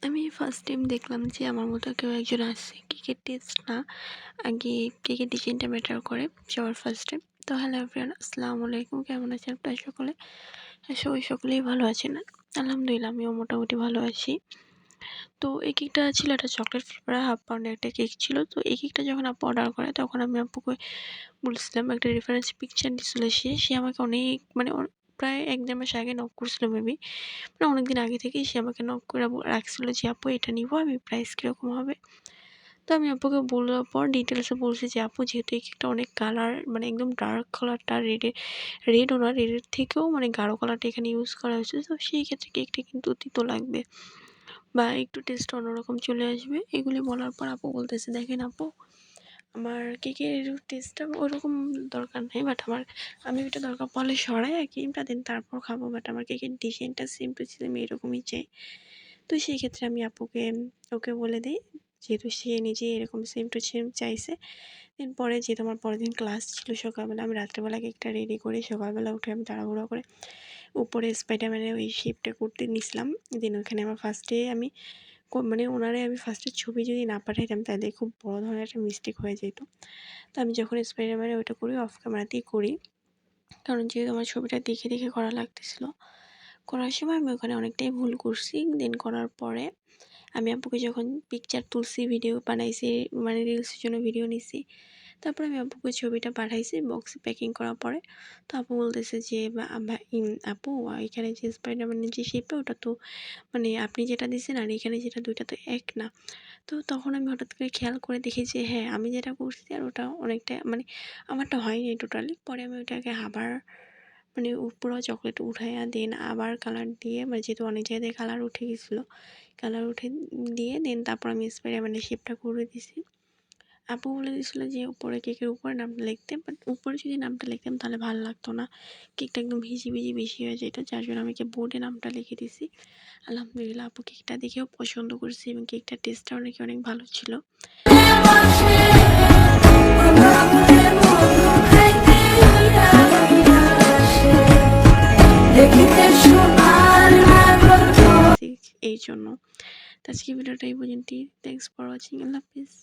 আমি first time দেখলাম যে আমার মতো কেউ একজন আছে। কেকের টেস্ট না, আগে কেকের ডিজাইনটা ম্যাটার করে সবার ফার্স্ট টাইম। তো হ্যালো এভরিওয়ান, আসসালামু আলাইকুম। কেমন আছেন আপনারা সকলে? সকলেই ভালো আছেন? আলহামদুলিল্লাহ আমিও মোটামুটি ভালো আছি। তো এই কেকটা ছিল একটা চকলেট ফ্লেভার, হাফ পাউন্ডের একটা কেক ছিল। তো এই কেকটা যখন আপু অর্ডার করে তখন আমি আপুকে বলছিলাম, একটা রেফারেন্স পিকচার দিছিল সে আমাকে অনেক মানে প্রায় ১-১.৫ মাস আগে নক করছিল মেবি। মানে অনেকদিন আগে থেকেই সে আমাকে নক করে রাখছিল যে আপু এটা নিবো, আমি প্রাইস কীরকম হবে। তো আমি আপুকে বলার পর ডিটেলসে বলছি যে আপু যেহেতু এই কেকটা অনেক কালার, মানে একদম ডার্ক কালারটা রেডও না, রেডের থেকেও মানে গাঢ় কালারটা এখানে ইউজ করা হয়েছে। তো সেই ক্ষেত্রে কেকটা কিন্তু তিতো লাগবে বা একটু টেস্ট অন্যরকম চলে আসবে। এগুলি বলার পর আপু বলতেছে, দেখেন আপু, আমার কেকের টেস্টটা ওরকম দরকার নেই, বাট আমি ওইটা দরকার পড়লে সরাই আর ক্রিমটা দেন তারপর খাবো, বাট আমার কেকের ডিজাইনটা সেম টু সেম এরকমই চাই। তো সেই ক্ষেত্রে আমি ওকে বলে দিই, যেহেতু সে নিজে এরকম সেম টু সেম চাইছে। দেন পরে যেহেতু আমার পরের দিন ক্লাস ছিল সকালবেলা, আমি রাত্রেবেলা কেকটা রেডি করে সকালবেলা উঠে আমি তাড়াহুড়ো করে উপরে স্পাইডারম্যানের ওই শেপটা করতে নিছিলাম। দেন ওখানে আমার ফার্স্টে আমি মানে ওনারে আমি ফার্স্টে ছবি যদি না পাঠাইতাম তাহলে খুব বড় ধরনের একটা মিস্টেক হয়ে যেত। তো আমি যখন স্পাইডারম্যানে ওইটা করি অফ ক্যামেরাতেই করি, কারণ যেহেতু আমার ছবিটা দেখে করা লাগতেছিল। করার সময় আমি ওখানে অনেকটাই ভুল করছি। দেন করার পরে আমি আপুকে যখন পিকচার তুলছি, ভিডিও বানাইছি, মানে রিলসের জন্য ভিডিও নিছি, তারপরে আমি আপুকে ছবিটা পাঠাইছি বক্সে প্যাকিং করার পরে। তো আপু বলতেছে যে আপু, এখানে যে স্পাইডারম্যানের যে শেপটা ওটা তো মানে আপনি যেটা দিচ্ছেন আর এখানে যেটা, দুইটা তো এক না। তো তখন আমি হঠাৎ করে খেয়াল করে দেখি যে হ্যাঁ, আমি যেটা করছি আর ওটা অনেকটা মানে আমারটা হয়নি টোটালি। পরে আমি ওটাকে আবার মানে পুরো চকলেট উঠাইয়া দেন আবার কালার দিয়ে, মানে যেহেতু অনেক জায়গায় কালার উঠে গেছিলো, কালার উঠে দিয়ে দেন তারপর আমি স্পাইডারম্যানের শেপটা করে দিছি। আপু বলে দিয়েছিলো যে উপরে কেকের উপরে নামটা লিখতে, বাট উপরে যদি নামটা লিখতাম তাহলে ভালো লাগতো না, কেকটা একদম ভিজি বেশি হয়ে যেত, যার জন্য আমি বোর্ডে নামটা লিখে দিছি। আলহামদুলিল্লাহ আপু কেকটা দেখেও পছন্দ করছি এবং কেকটার টেস্টটাও নাকি অনেক ভালো ছিল। এই জন্য তো আজকে ভিডিওটা এই পর্যন্তই। Thanks for watching. Allah Hafiz.